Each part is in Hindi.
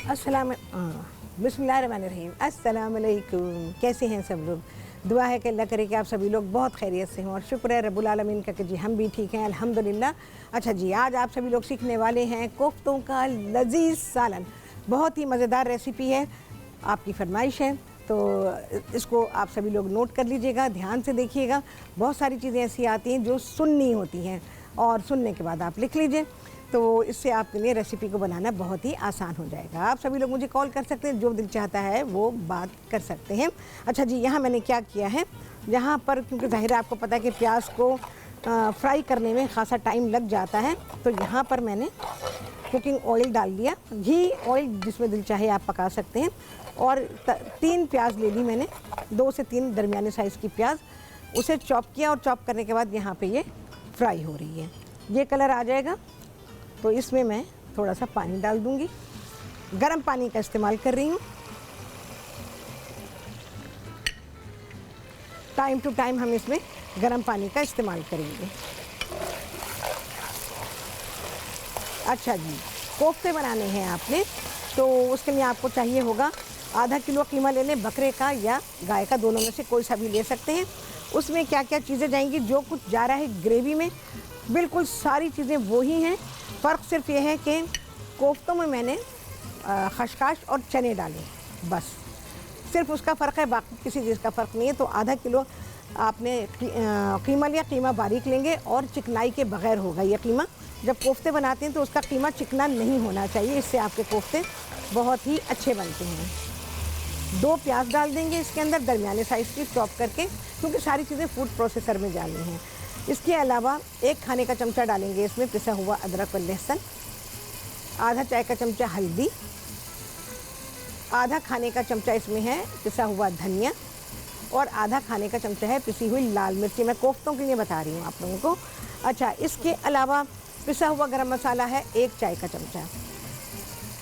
बिस्मिल्लाहिर्रहमानिर्रहीम। अस्सलाम वालेकुम। कैसे हैं सब लोग? दुआ है कि अल्लाह करे कि आप सभी लोग बहुत खैरियत से हों और शुक्र है रब्बुल आलमीन का कि जी हम भी ठीक हैं अल्हम्दुलिल्लाह। अच्छा जी, आज आप सभी लोग सीखने वाले हैं कोफ्तों का लजीज सालन। बहुत ही मज़ेदार रेसिपी है, आपकी फरमाइश है, तो इसको आप सभी लोग नोट कर लीजिएगा, ध्यान से देखिएगा। बहुत सारी चीज़ें ऐसी आती हैं जो सुननी होती हैं और सुनने के बाद आप लिख लीजिए, तो इससे आपके लिए रेसिपी को बनाना बहुत ही आसान हो जाएगा। आप सभी लोग मुझे कॉल कर सकते हैं, जो दिल चाहता है वो बात कर सकते हैं। अच्छा जी, यहाँ मैंने क्या किया है, यहाँ पर क्योंकि ज़ाहिर है आपको पता है कि प्याज को फ्राई करने में ख़ासा टाइम लग जाता है, तो यहाँ पर मैंने कुकिंग ऑयल डाल दिया, घी ऑयल जिसमें दिल चाहे आप पका सकते हैं। और 3 प्याज ले ली मैंने, 2 से 3 दरमियाने साइज़ की प्याज, उसे चॉप किया और चॉप करने के बाद यहाँ पे ये फ्राई हो रही है। ये कलर आ जाएगा तो इसमें मैं थोड़ा सा पानी डाल दूंगी। गर्म पानी का इस्तेमाल कर रही हूँ। टाइम टू टाइम हम इसमें गर्म पानी का इस्तेमाल करेंगे। अच्छा जी, कोफ्ते बनाने हैं आपने, तो उसके लिए आपको चाहिए होगा आधा किलो कीमा ले लें, बकरे का या गाय का, दोनों में से कोई सा भी ले सकते हैं। उसमें क्या क्या चीज़ें जाएंगी, जो कुछ जा रहा है ग्रेवी में, बिल्कुल सारी चीज़ें वही हैं। फ़र्क सिर्फ ये है कि कोफ्तों में मैंने खशखाश और चने डाले, बस सिर्फ उसका फ़र्क है, बाकी किसी चीज़ का फ़र्क नहीं है। तो आधा किलो आपने कीमा लिया, कीमा बारीक लेंगे और चिकनाई के बग़ैर होगा ये कीमा। जब कोफ्ते बनाते हैं तो उसका कीमा चिकना नहीं होना चाहिए, इससे आपके कोफ्ते बहुत ही अच्छे बनते हैं। 2 प्याज डाल देंगे इसके अंदर, दरमियाने साइज़ की चॉप करके, क्योंकि सारी चीज़ें फूड प्रोसेसर में डालनी हैं। इसके अलावा 1 खाने का चमचा डालेंगे इसमें पिसा हुआ अदरक और लहसुन, आधा चाय का चमचा हल्दी, आधा खाने का चमचा इसमें है पिसा हुआ धनिया और आधा खाने का चमचा है पिसी हुई लाल मिर्ची। मैं कोफ्तों के लिए बता रही हूँ आप लोगों को। अच्छा, इसके अलावा पिसा हुआ गरम मसाला है 1 चाय का चमचा,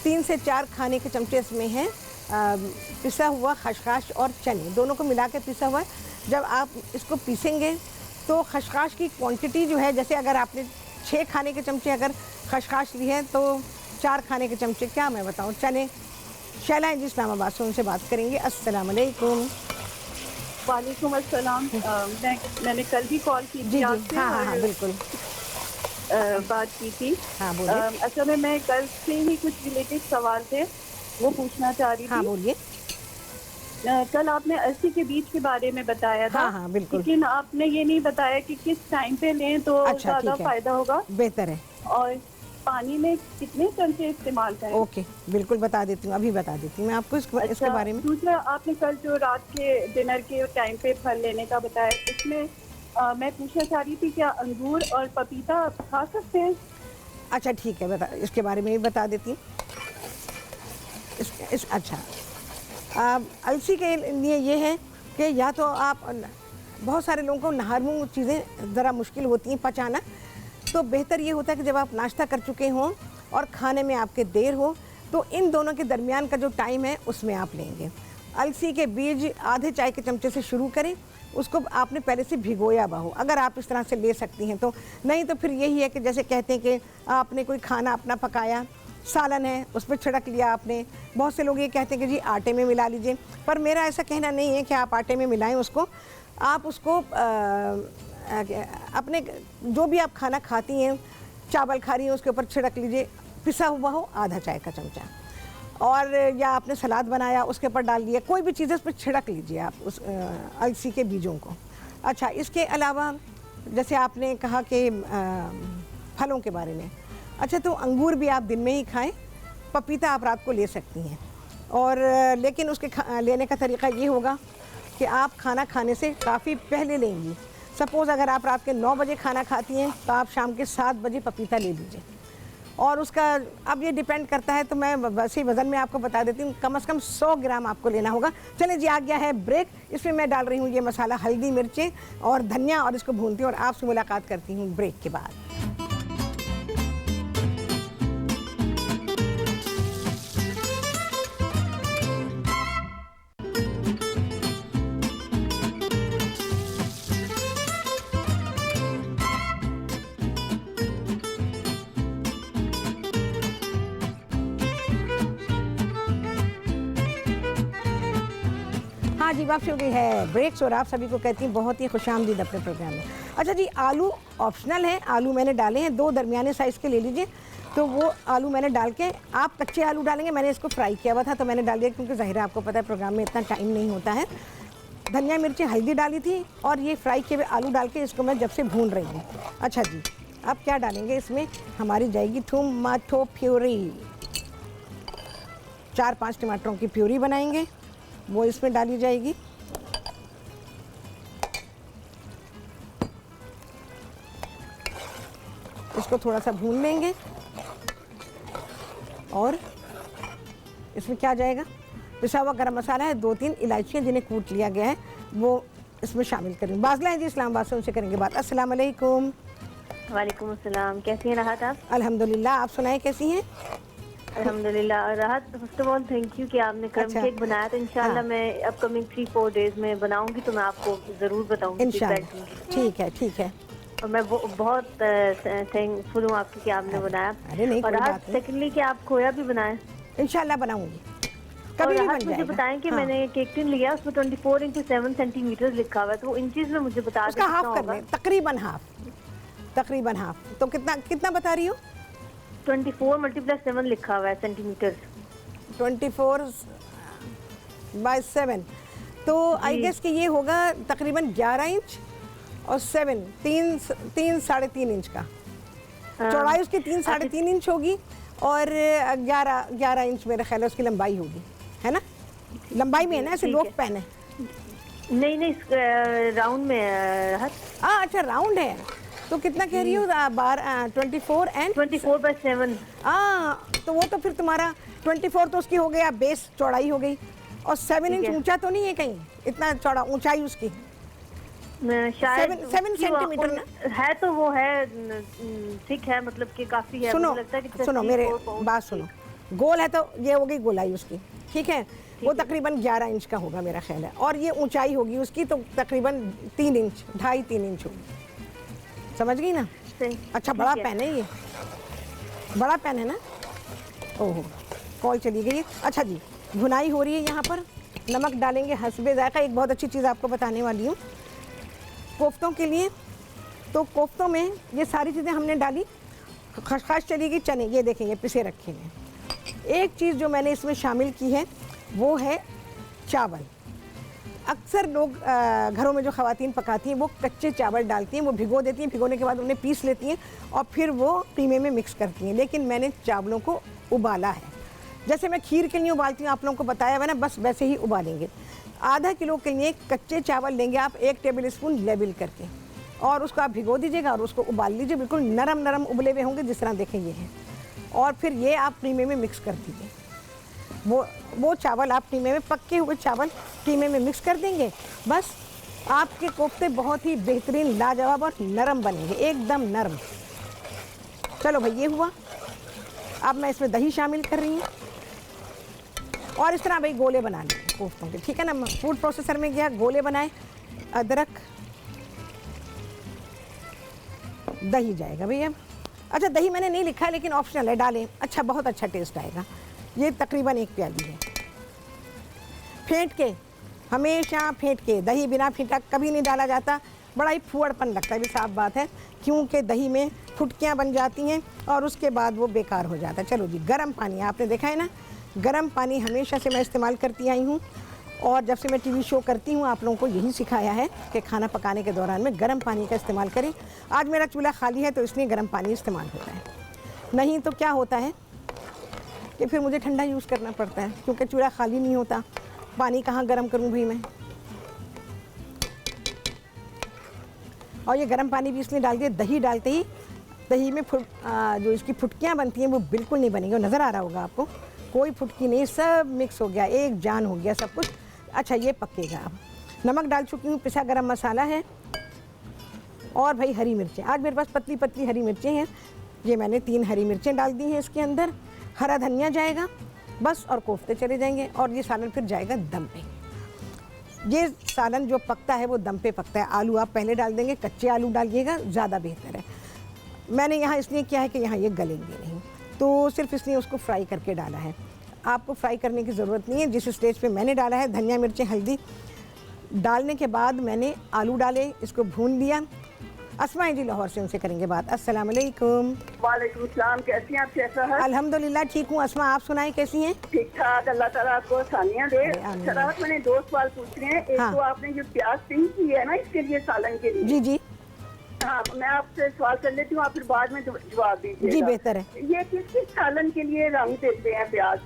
3 से 4 खाने के चमचे इसमें हैं पिसा हुआ खशखाश और चने, दोनों को मिला के पिसा हुआ है। जब आप इसको पीसेंगे तो खशखाश की क्वांटिटी जो है, जैसे अगर आपने 6 खाने के चमचे अगर खशखाश ली है तो 4 खाने के चमचे, क्या मैं बताऊं, चने। शैला जी इस्लामाबाद से, उनसे बात करेंगे। अस्सलाम वालेकुम। वालेकुम अस्सलाम। मैंने कल भी कॉल की थी आपसे। हाँ, बिल्कुल बात की थी। हाँ बोलिए। असल में मैं कल से ही कुछ रिलेटेड सवाल थे वो पूछना चाह रही थी। हाँ बोलिए। कल आपने अलसी के बीज के बारे में बताया था। हाँ बिल्कुल। लेकिन आपने ये नहीं बताया कि किस टाइम पे लें तो ज़्यादा फायदा होगा, बेहतर है, और पानी में कितने चमचे इस्तेमाल करें। ओके, बिल्कुल बता देती हूँ, अभी बता देती हूँ मैं आपको इसके बारे में। दूसरा, आपने कल जो रात के डिनर के टाइम पे फल लेने का बताया, इसमें मैं पूछना चाह रही थी क्या अंगूर और पपीता खा सकते हैं? अच्छा ठीक है, बता, इसके बारे में भी बता देती हूँ। अच्छा, अलसी के लिए ये है कि या तो आप, बहुत सारे लोगों को नहारमूंग चीज़ें ज़रा मुश्किल होती हैं पचाना, तो बेहतर ये होता है कि जब आप नाश्ता कर चुके हों और खाने में आपके देर हो, तो इन दोनों के दरमियान का जो टाइम है उसमें आप लेंगे। अलसी के बीज आधे चाय के चमचे से शुरू करें, उसको आपने पहले से भिगोया हुआ हो, अगर आप इस तरह से ले सकती हैं तो। नहीं तो फिर यही है कि जैसे कहते हैं कि आपने कोई खाना अपना पकाया, सालन है, उस पर छिड़क लिया आपने। बहुत से लोग ये कहते हैं कि जी आटे में मिला लीजिए, पर मेरा ऐसा कहना नहीं है कि आप आटे में मिलाएं उसको। आप उसको अपने जो भी आप खाना खाती हैं, चावल खा रही हैं, उसके ऊपर छिड़क लीजिए, पिसा हुआ हो आधा चाय का चमचा, और या आपने सलाद बनाया उसके ऊपर डाल दिया, कोई भी चीज़ उस पर छिड़क लीजिए आप उस अलसी के बीजों को। अच्छा, इसके अलावा जैसे आपने कहा कि फलों के बारे में, अच्छा तो अंगूर भी आप दिन में ही खाएं, पपीता आप रात को ले सकती हैं, और लेकिन उसके लेने का तरीका ये होगा कि आप खाना खाने से काफ़ी पहले लेंगी। सपोज़ अगर आप रात के 9 बजे खाना खाती हैं तो आप शाम के 7 बजे पपीता ले लीजिए। और उसका अब ये डिपेंड करता है, तो मैं वैसे ही वज़न में आपको बता देती हूँ, कम से कम 100 ग्राम आपको लेना होगा। चलें जी, आ गया है ब्रेक। इसमें मैं डाल रही हूँ ये मसाला, हल्दी, मिर्चें और धनिया, और इसको भूनती हूँ और आपसे मुलाकात करती हूँ ब्रेक के बाद। हाँ जी, वापसी हो गई है ब्रेक्स और आप सभी को कहती हैं बहुत ही खुशामदीद अपने प्रोग्राम में। अच्छा जी, आलू ऑप्शनल है, आलू मैंने डाले हैं 2 दरमियाने साइज़ के ले लीजिए। तो वो आलू मैंने डाल के, आप कच्चे आलू डालेंगे, मैंने इसको फ्राई किया हुआ था तो मैंने डाल दिया क्योंकि ज़ाहिर है आपको पता है प्रोग्राम में इतना टाइम नहीं होता है। धनिया मिर्ची हल्दी डाली थी और ये फ्राई किए हुए आलू डाल के इसको मैं जब से भून रही हूँ। अच्छा जी, अब क्या डालेंगे इसमें, हमारी जाएगी टमाटो प्यूरी। 4-5 टमाटरों की प्यूरी बनाएंगे, वो इसमें डाली जाएगी। इसको थोड़ा सा भून लेंगे और इसमें क्या जाएगा, पिसा हुआ गरम मसाला है, 2-3 इलायचियाँ जिन्हें कूट लिया गया है वो इसमें शामिल करेंगे। बाज़ला है जी इस्लामाबाद से, उनसे करेंगे बात। अस्सलाम वालेकुम। वालेकुम अस्सलाम, कैसी हैं राहत आप? अल्हम्दुलिल्लाह, आप सुनाएं कैसी हैं? अल्हम्दुलिल्लाह। राहत, first of all thank you कि आपने क्रम अच्छा। केक बनाया, तो इंशाल्लाह हाँ। मैं अपकमिंग 3-4 डेज में बनाऊंगी तो मैं आपको ज़रूर बताऊंगी, इंशाल्लाह, feedback दूंगी। ठीक है ठीक है। और मैं बहुत थैंकफुल हूँ आपकी कि आपने बनाया। अरे नहीं, और कोई राहत, बात नहीं। सेकेंडली कि आप खोया भी बनाएं। इंशाल्लाह बनाऊंगी, और कभी भी राहत, बन मुझे जाएगा। बताएं कि हाँ। मैंने केक टिन लिया, उसमें 24x7 सेंटीमीटर लिखा हुआ है, तो वो इंचेस में मुझे बता दें उसका कितना हाफ कर होगा? लें, तकरीबन हाफ। तो कितना कितना बता रही हो? 24 × 7 लिखा हुआ है सेंटीमीटर। 24/7, तो आई गेस कि ये होगा तकरीबन 11 इंच और 7 3 साढ़े 3 इंच का। चौड़ाई उसकी 3 साढ़े 3 इंच होगी और 11 इंच मेरा ख्याल है उसकी लंबाई होगी, है ना? लंबाई में है ना, ऐसे ठीक लोग है। पहने। नहीं, राउंड में राहत। अच्छा राउंड है, तो कितना कह रही हो? 24 एंड 24/7। तो वो तो फिर तुम्हारा 24 तो उसकी हो गया, बेस चौड़ाई हो गई, और 7 इंच है। ऊंचा तो नहीं है कहीं, इतना चौड़ा ऊंचाई उसकी। शायद 7 उसकी सेंटीमीटर ना? है, तो वो है थिक है, मतलब कि काफी है। सुनो मुझे लगता है कि सुनो 34 मेरे पाउंड बात सुनो, गोल है तो ये हो गई गोलाई उसकी, ठीक है? वो तकरीबन 11 इंच का होगा मेरा ख्याल है, और ये ऊंचाई होगी उसकी तो तकरीबन 3 इंच, 2.5-3 इंच होगी। समझ गई ना? सही। अच्छा, ठीक बड़ा है। पेन है ये, बड़ा पेन है ना? ओहो, कॉल चली गई है। अच्छा जी, भुनाई हो रही है यहाँ पर, नमक डालेंगे हस्बे ज़ायक़ा। एक बहुत अच्छी चीज़ आपको बताने वाली हूँ कोफ्तों के लिए। तो कोफ्तों में ये सारी चीज़ें हमने डाली, खसखस चली गई, चने ये देखें ये पिसे रखे हैं। एक चीज़ जो मैंने इसमें शामिल की है वो है चावल। अक्सर लोग घरों में जो ख़वातीन पकाती हैं वो कच्चे चावल डालती हैं, वो भिगो देती हैं, भिगोने के बाद उन्हें पीस लेती हैं और फिर वो कीमे में मिक्स करती हैं। लेकिन मैंने चावलों को उबाला है, जैसे मैं खीर के लिए उबालती हूँ, आप लोगों को बताया हुआ ना, बस वैसे ही उबालेंगे। आधा किलो के लिए कच्चे चावल लेंगे आप 1 टेबल स्पून लेवल करके, और उसको आप भिगो दीजिएगा और उसको उबाल लीजिए, बिल्कुल नरम नरम उबले हुए होंगे जिस तरह देखें ये हैं। और फिर ये आप कीमे में मिक्स कर दीजिए, वो चावल आप कीमे में, पके हुए चावल कीमे में मिक्स कर देंगे। बस आपके कोफ्ते बहुत ही बेहतरीन, लाजवाब और नरम बनेंगे, एकदम नरम। चलो भाई, ये हुआ। अब मैं इसमें दही शामिल कर रही हूँ और इस तरह भाई गोले बना लिए कोफ्तों के, ठीक है ना? फूड प्रोसेसर में गया, गोले बनाए, अदरक, दही जाएगा भैया। अच्छा, दही मैंने नहीं लिखा है लेकिन ऑप्शनल है, डालें, अच्छा बहुत अच्छा टेस्ट आएगा। ये तकरीबन 1 प्याली है। फेंट के, हमेशा फेंट के, दही बिना फेंटा कभी नहीं डाला जाता, बड़ा ही फुअड़पन लगता है, भी साफ बात है, क्योंकि दही में फुटकियाँ बन जाती हैं और उसके बाद वो बेकार हो जाता है। चलो जी, गर्म पानी आपने देखा है ना, गर्म पानी हमेशा से मैं इस्तेमाल करती आई हूँ, और जब से मैं टीवी शो करती हूँ आप लोगों को यही सिखाया है कि खाना पकाने के दौरान में गर्म पानी का इस्तेमाल करें। आज मेरा चूल्हा खाली है तो इसलिए गर्म पानी इस्तेमाल होता है, नहीं तो क्या होता है कि फिर मुझे ठंडा यूज़ करना पड़ता है, क्योंकि चूल्हा खाली नहीं होता। पानी कहाँ गर्म करूँ भाई मैं? और ये गर्म पानी भी इसलिए डाल दिया, दही डालते ही दही में जो इसकी फुटकियाँ बनती हैं वो बिल्कुल नहीं बनेंगी, नज़र आ रहा होगा आपको, कोई फुटकी नहीं, सब मिक्स हो गया, एक जान हो गया सब कुछ। अच्छा, ये पकेगा। अब नमक डाल चुकी हूँ, पिसा गरम मसाला है, और भाई हरी मिर्चें, आज मेरे पास पतली पतली हरी मिर्चें हैं, ये मैंने 3 हरी मिर्चें डाल दी हैं इसके अंदर, हरा धनिया जाएगा बस, और कोफ्ते चले जाएंगे, और ये सालन फिर जाएगा दम पे। ये सालन जो पकता है वो दम पे पकता है। आलू आप पहले डाल देंगे, कच्चे आलू डालिएगा, ज़्यादा बेहतर है। मैंने यहाँ इसलिए किया है कि यहाँ ये गलेंगे नहीं, तो सिर्फ इसलिए उसको फ्राई करके डाला है। आपको फ्राई करने की ज़रूरत नहीं है। जिस स्टेज पे मैंने डाला है, धनिया मिर्चें हल्दी डालने के बाद मैंने आलू डाले, इसको भून लिया। अस्मा जी लाहौर से, उनसे करेंगे बात। अस्सलाम वालेकुम। वालेकुम सलाम, कैसी हैं आप? कैसा है? अल्हम्दुलिल्लाह ठीक हूँ। अस्मा आप सुनाएं कैसी हैं? ठीक ठाक, अल्लाह ताला आपको आसानियाँ दे। आमीन। शराहत मैंने 2 सवाल पूछने हैं। एक हाँ। तो आपने जो प्याज पिंक की है ना इसके लिए, सालन के लिए। जी जी हाँ, मैं आपसे सवाल कर लेती हूँ, आप फिर बाद में जवाब दीजिएगा। जी बेहतर है। ये किस सालन के लिए रंग देते हैं प्याज?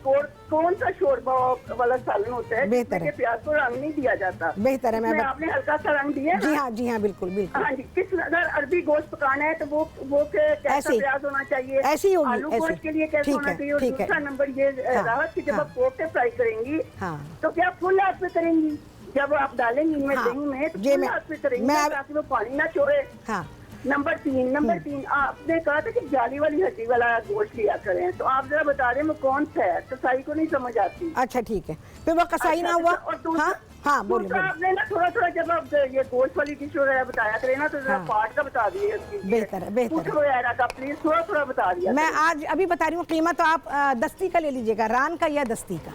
कौन सा शोरबा वाला सालन होता है बेहतर जिसमें है। कि प्याज को रंग नहीं दिया जाता? बेहतर है। इसमें आपने हल्का सा रंग दिया है ना? जी हाँ बिल्कुल बिल्कुल। हाँ जी। किस अगर अरबी गोश्त पकाना है तो वो कैसा ऐसे ही। प्याज होना चाहिए? ऐसी ही होगी, आलू ऐसे। गोश्त के लिए कैसा ठीक होना है, चाहिए? और ठीक है। दूसरा नंबर ये राहत की जब हाँ। आप कोफ्ते फ्राई करेंगी हाँ तो क्या फुल आंच पे करेंगी? जब आप डालेंगी इनमें हाँ। दही में तो ये फुल मैं- आंच पे करेंगी मैं- ताकि वो पानी ना छोड़े। हाँ नंबर तीन आपने कहा था कि जाली वाली हड्डी वाला गोश्त लिया करें, तो आप जरा बता दें वो कौन सा है? कसाई को नहीं समझ आती। अच्छा ठीक है, फिर वो कसाई ना हुआ। और दूसरा हाँ हाँ बोलिए दूसरा बोलिए। आपने ना थोड़ा जब आप ये गोश्त वाली डिश वगैरह बताया करें ना तो जरा हाँ। पार्ट का बता दिए। बेहतर है, बेहतर है। पूछ वगैरह का प्लीज थोड़ा बता दिया मैं करें। आज अभी बता रही हूँ कीमत, तो आप दस्ती का ले लीजिएगा, रान का या दस्ती का,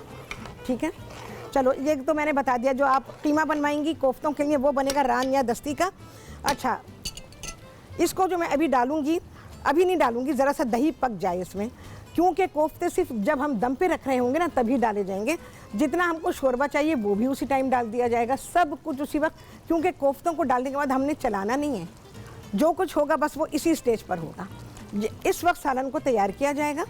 ठीक है। चलो ये तो मैंने बता दिया, जो आप कीमा बनवाएंगी कोफ्तों के लिए वो बनेगा रान या दस्ती का। अच्छा, इसको जो मैं अभी डालूंगी, अभी नहीं डालूंगी, ज़रा सा दही पक जाए इसमें, क्योंकि कोफ्ते सिर्फ जब हम दम पे रख रहे होंगे ना तभी डाले जाएंगे। जितना हमको शोरबा चाहिए वो भी उसी टाइम डाल दिया जाएगा, सब कुछ उसी वक्त, क्योंकि कोफ्तों को डालने के बाद हमने चलाना नहीं है। जो कुछ होगा बस वो इसी स्टेज पर होगा। इस वक्त सालन को तैयार किया जाएगा,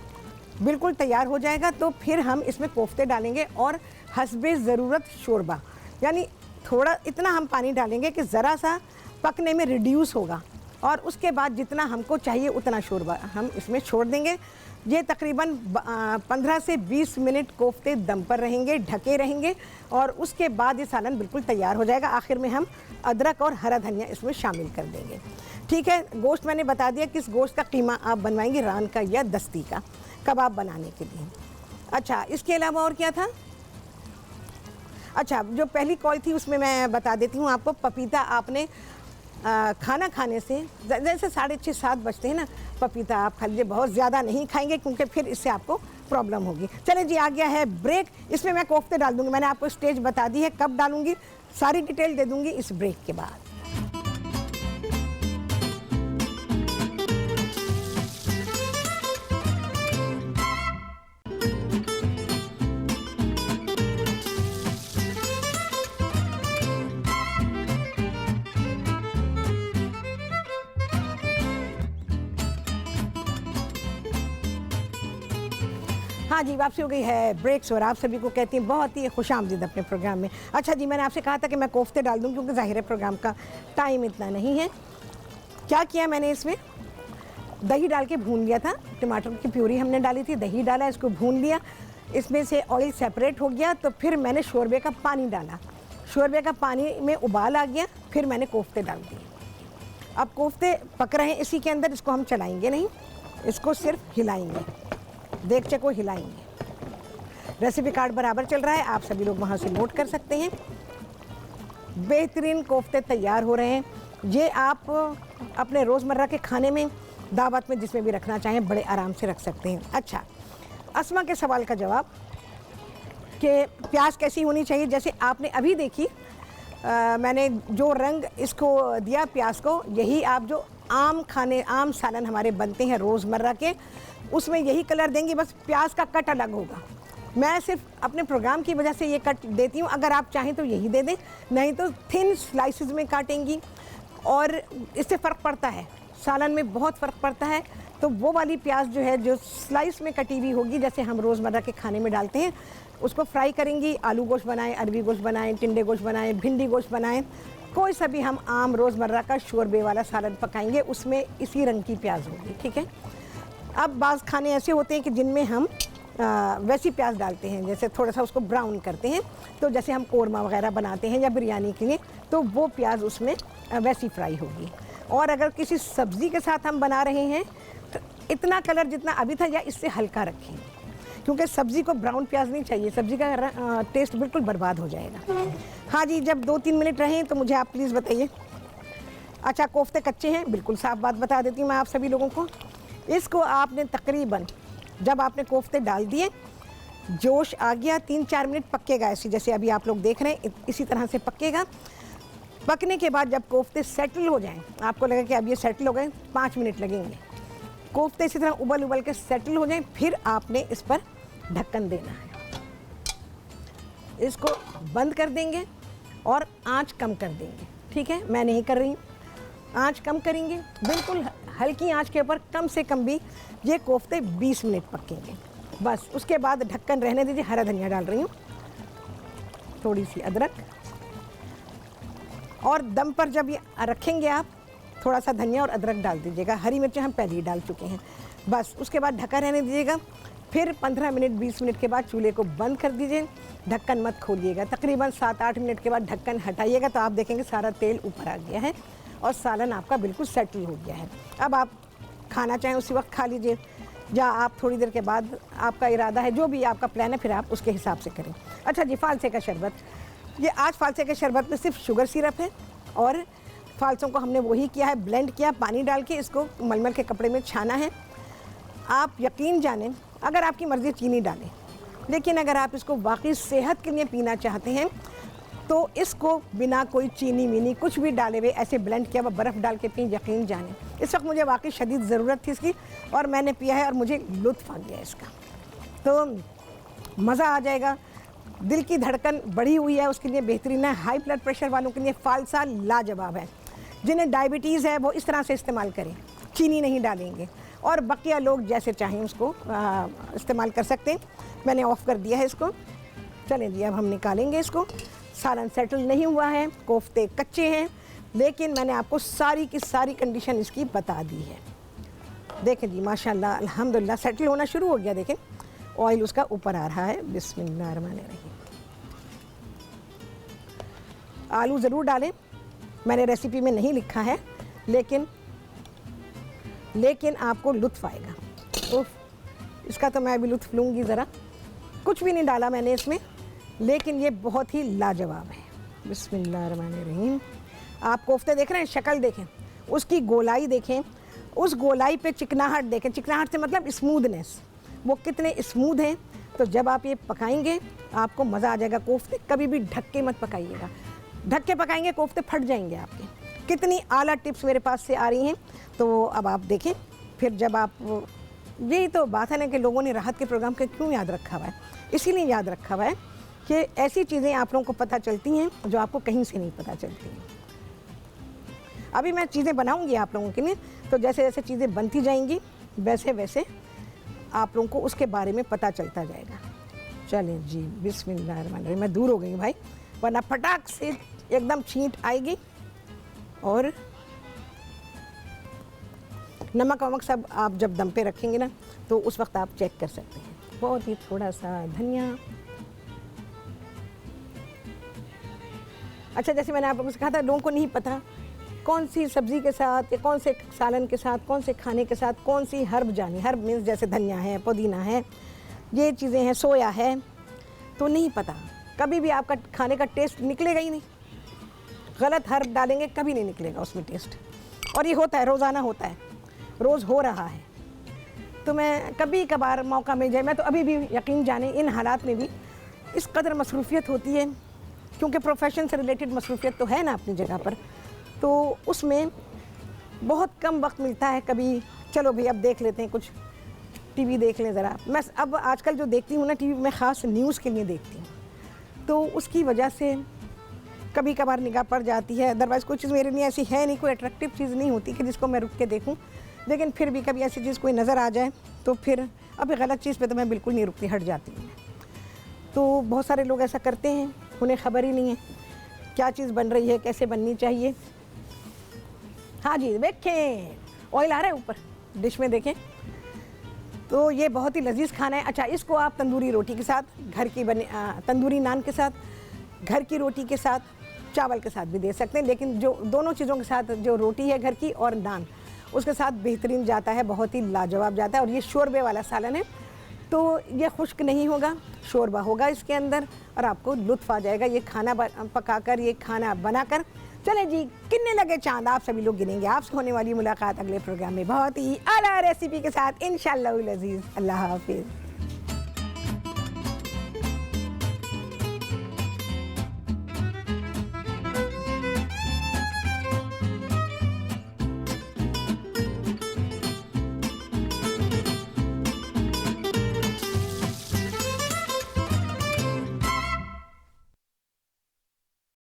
बिल्कुल तैयार हो जाएगा तो फिर हम इसमें कोफ्ते डालेंगे और हस्बे ज़रूरत शोरबा, यानी थोड़ा इतना हम पानी डालेंगे कि ज़रा सा पकने में रिड्यूस होगा, और उसके बाद जितना हमको चाहिए उतना शोरबा हम इसमें छोड़ देंगे। ये तकरीबन 15 से 20 मिनट कोफ्ते दम पर रहेंगे, ढके रहेंगे, और उसके बाद ये सालन बिल्कुल तैयार हो जाएगा। आखिर में हम अदरक और हरा धनिया इसमें शामिल कर देंगे। ठीक है, गोश्त मैंने बता दिया किस गोश्त का कीमा आप बनवाएंगे, रान का या दस्ती का, कबाब बनाने के लिए। अच्छा, इसके अलावा और क्या था? अच्छा, जो पहली कॉल थी उसमें मैं बता देती हूँ आपको। पपीता आपने खाना खाने से जैसे 6:30 7 बजते हैं ना, पपीता आप खा लीजिए, बहुत ज़्यादा नहीं खाएंगे क्योंकि फिर इससे आपको प्रॉब्लम होगी। चले जी, आ गया है ब्रेक। इसमें मैं कोफ्ते डाल दूँगी, मैंने आपको स्टेज बता दी है कब डालूँगी, सारी डिटेल दे दूँगी इस ब्रेक के बाद। हाँ जी, वापसी हो गई है ब्रेक्स, और आप सभी को कहती हैं बहुत ही खुशामदीद अपने प्रोग्राम में। अच्छा जी, मैंने आपसे कहा था कि मैं कोफ्ते डाल दूँ क्योंकि ज़ाहिर है प्रोग्राम का टाइम इतना नहीं है। क्या किया मैंने, इसमें दही डाल के भून लिया था, टमाटर की प्यूरी हमने डाली थी, दही डाला, इसको भून लिया, इसमें से ऑयल सेपरेट हो गया, तो फिर मैंने शोरबे का पानी डाला, शोरबे का पानी में उबाल आ गया, फिर मैंने कोफ्ते डाल दिए। अब कोफ्ते पक रहे हैं इसी के अंदर, इसको हम चलाएँगे नहीं, इसको सिर्फ हिलाएँगे, देगचे को हिलाएंगे। रेसिपी कार्ड बराबर चल रहा है, आप सभी लोग वहाँ से नोट कर सकते हैं। बेहतरीन कोफ्ते तैयार हो रहे हैं। ये आप अपने रोज़मर्रा के खाने में, दावत में, जिसमें भी रखना चाहें बड़े आराम से रख सकते हैं। अच्छा, अस्मा के सवाल का जवाब कि प्याज कैसी होनी चाहिए, जैसे आपने अभी देखी, मैंने जो रंग इसको दिया प्याज को, यही आप जो आम सालन हमारे बनते हैं रोज़मर्रा के, उसमें यही कलर देंगी, बस प्याज का कट अलग होगा। मैं सिर्फ अपने प्रोग्राम की वजह से ये कट देती हूँ, अगर आप चाहें तो यही दे दें, नहीं तो थिन स्लाइसेस में काटेंगी, और इससे फ़र्क पड़ता है, सालन में बहुत फ़र्क पड़ता है। तो वो वाली प्याज जो है, जो स्लाइस में कटी हुई होगी, जैसे हम रोज़मर्रा के खाने में डालते हैं, उसको फ्राई करेंगी। आलू गोश्त बनाएं, अरबी गोश्त बनाएं, टिंडे गोश्त बनाएं, भिंडी गोश्त बनाएं, कोई सा भी हम आम रोज़मर्रा का शोरबे वाला सालन पकाएंगे, उसमें इसी रंग की प्याज होगी। ठीक है। अब बाज़ खाने ऐसे होते हैं कि जिनमें हम वैसी प्याज डालते हैं, जैसे थोड़ा सा उसको ब्राउन करते हैं, तो जैसे हम कोरमा वगैरह बनाते हैं या बिरयानी के लिए, तो वो प्याज उसमें वैसी फ्राई होगी। और अगर किसी सब्ज़ी के साथ हम बना रहे हैं तो इतना कलर जितना अभी था या इससे हल्का रखें, क्योंकि सब्ज़ी को ब्राउन प्याज नहीं चाहिए, सब्ज़ी का टेस्ट बिल्कुल बर्बाद हो जाएगा। हाँ जी, जब 2-3 मिनट रहें तो मुझे आप प्लीज़ बताइए। अच्छा, कोफ्ते कच्चे हैं, बिल्कुल साफ बात बता देती हूँ मैं आप सभी लोगों को। इसको आपने तकरीबन, जब आपने कोफ्ते डाल दिए जोश आ गया, 3-4 मिनट पकेगा ऐसे, जैसे अभी आप लोग देख रहे हैं इसी तरह से पकेगा। पकने के बाद जब कोफ्ते सेटल हो जाएं, आपको लगे कि अब ये सेटल हो गए, 5 मिनट लगेंगे, कोफ्ते इसी तरह उबल उबल के सेटल हो जाएं, फिर आपने इस पर ढक्कन देना है। इसको बंद कर देंगे और आंच कम कर देंगे। ठीक है, मैं नहीं कर रही हूँ, आंच कम करेंगे, बिल्कुल हल्की आंच के ऊपर कम से कम भी ये कोफ्ते 20 मिनट पकेंगे। बस उसके बाद ढक्कन रहने दीजिए। हरा धनिया डाल रही हूँ, थोड़ी सी अदरक, और दम पर जब ये रखेंगे आप थोड़ा सा धनिया और अदरक डाल दीजिएगा। हरी मिर्चें हम पहले ही डाल चुके हैं। बस उसके बाद ढका रहने दीजिएगा। फिर 15 मिनट 20 मिनट के बाद चूल्हे को बंद कर दीजिए, ढक्कन मत खोलिएगा। तकरीबन 7-8 मिनट के बाद ढक्कन हटाइएगा तो आप देखेंगे सारा तेल ऊपर आ गया है और सालन आपका बिल्कुल सेटल हो गया है। अब आप खाना चाहें उसी वक्त खा लीजिए, या आप थोड़ी देर के बाद, आपका इरादा है, जो भी आपका प्लान है, फिर आप उसके हिसाब से करें। अच्छा जी, फालसे का शरबत। ये आज फालसे के शरबत में सिर्फ शुगर सिरप है और फालसों को हमने वही किया है, ब्लेंड किया, पानी डाल के इसको मलमल के कपड़े में छाना है। आप यकीन जानें, अगर आपकी मर्ज़ी चीनी डालें, लेकिन अगर आप इसको वाकई सेहत के लिए पीना चाहते हैं तो इसको बिना कोई चीनी मीनी कुछ भी डाले हुए ऐसे ब्लेंड किया हुआ बर्फ़ डाल के पिए, यकीन जानें। इस वक्त मुझे वाकई शदीद ज़रूरत थी इसकी और मैंने पिया है और मुझे लुत्फ़ आ गया इसका, तो मज़ा आ जाएगा। दिल की धड़कन बढ़ी हुई है उसके लिए बेहतरीन है। हाई ब्लड प्रेशर वालों के लिए फालसा लाजवाब है। जिन्हें डायबिटीज़ है वो इस तरह से इस्तेमाल करें, चीनी नहीं डालेंगे, और बकिया लोग जैसे चाहें उसको इस्तेमाल कर सकते हैं। मैंने ऑफ़ कर दिया है इसको। चलें जी, अब हम निकालेंगे इसको। सालन सेटल नहीं हुआ है, कोफ्ते कच्चे हैं, लेकिन मैंने आपको सारी की सारी कंडीशन इसकी बता दी है। देखें जी, माशाल्लाह अल्हम्दुलिल्लाह सेटल होना शुरू हो गया। देखें ऑयल उसका ऊपर आ रहा है। बिस्मिल्लाहिर्रहमानिर्रहीम। आलू ज़रूर डालें, मैंने रेसिपी में नहीं लिखा है, लेकिन आपको लुत्फ़ आएगा। उफ, इसका तो मैं भी लुत्फ़ लूँगी ज़रा। कुछ भी नहीं डाला मैंने इसमें, लेकिन ये बहुत ही लाजवाब है। बिस्मिल्लाहिर्रहमानिर्रहीम। आप कोफ्ते देख रहे हैं, शक्ल देखें, उसकी गोलाई देखें, उस गोलाई पे चिकनाहट देखें। चिकनाहट से मतलब स्मूथनेस, वो कितने स्मूथ हैं। तो जब आप ये पकाएंगे आपको मज़ा आ जाएगा। कोफ्ते कभी भी ढक के मत पकाइएगा, ढक के पकाएंगे कोफ्ते फट जाएंगे आपके। कितनी आला टिप्स मेरे पास से आ रही हैं। तो अब आप देखें, फिर जब आप, यही तो बात है ना कि लोगों ने राहत के प्रोग्राम के क्यों याद रखा हुआ है, इसीलिए याद रखा हुआ है कि ऐसी चीज़ें आप लोगों को पता चलती हैं जो आपको कहीं से नहीं पता चलती हैं। अभी मैं चीज़ें बनाऊंगी आप लोगों के लिए, तो जैसे जैसे चीज़ें बनती जाएंगी वैसे वैसे आप लोगों को उसके बारे में पता चलता जाएगा। चलें जी, बिस्मिल्लाहिर्रहमानिर्रहीम। मैं दूर हो गई भाई, वरना फटाक से एकदम छींट आएगी। और नमक वमक सब आप जब दम पे रखेंगे ना तो उस वक्त आप चेक कर सकते हैं। बहुत ही थोड़ा सा धनिया। अच्छा, जैसे मैंने आप लोगों से कहा था, लोगों को नहीं पता कौन सी सब्ज़ी के साथ या कौन से सालन के साथ, कौन से खाने के साथ कौन सी हर्ब जानी। हर्ब मीन्स जैसे धनिया है, पुदीना है, ये चीज़ें हैं, सोया है, तो नहीं पता। कभी भी आपका खाने का टेस्ट निकलेगा ही नहीं। गलत हर्ब डालेंगे कभी नहीं निकलेगा उसमें टेस्ट। और ये होता है, रोज़ाना होता है, रोज़ हो रहा है। तो मैं कभी कभार मौका मिल जाए, मैं तो अभी भी यकीन जाने इन हालात में भी इस कदर मसरूफ़ियत होती है, क्योंकि प्रोफेशन से रिलेटेड मसरूफ़ियत तो है ना अपनी जगह पर, तो उसमें बहुत कम वक्त मिलता है। कभी चलो भाई अब देख लेते हैं, कुछ टीवी देख लें ज़रा। मैं अब आजकल जो देखती हूँ ना टीवी, मैं ख़ास न्यूज़ के लिए देखती हूँ, तो उसकी वजह से कभी कभार निगाह पड़ जाती है। अदरवाइज़ कोई चीज़ मेरे लिए ऐसी है नहीं, कोई अट्रैक्टिव चीज़ नहीं होती कि जिसको मैं रुक के देखूँ, लेकिन फिर भी कभी ऐसी चीज़ कोई नज़र आ जाए तो फिर अभी गलत चीज़ पे तो मैं बिल्कुल नहीं रुकती, हट जाती हूँ। तो बहुत सारे लोग ऐसा करते हैं, उन्हें ख़बर ही नहीं है क्या चीज़ बन रही है, कैसे बननी चाहिए। हाँ जी, देखें ऑयल आ रहा है ऊपर डिश में, देखें। तो ये बहुत ही लजीज खाना है। अच्छा, इसको आप तंदूरी रोटी के साथ, घर की बने तंदूरी नान के साथ, घर की रोटी के साथ, चावल के साथ भी दे सकते हैं, लेकिन जो दोनों चीज़ों के साथ, जो रोटी है घर की और नान, उसके साथ बेहतरीन जाता है, बहुत ही लाजवाब जाता है। और ये शोरबे वाला सालन है, तो ये खुश्क नहीं होगा, शोरबा होगा इसके अंदर और आपको लुत्फ़ आ जाएगा ये खाना पकाकर, ये खाना बनाकर। चलें जी, कितने लगे चांद आप सभी लोग गिनेंगे। आपसे होने वाली मुलाकात अगले प्रोग्राम में बहुत ही आला रेसिपी के साथ इंशाअल्लाह अज़ीज़। अल्लाह हाफ़िज़।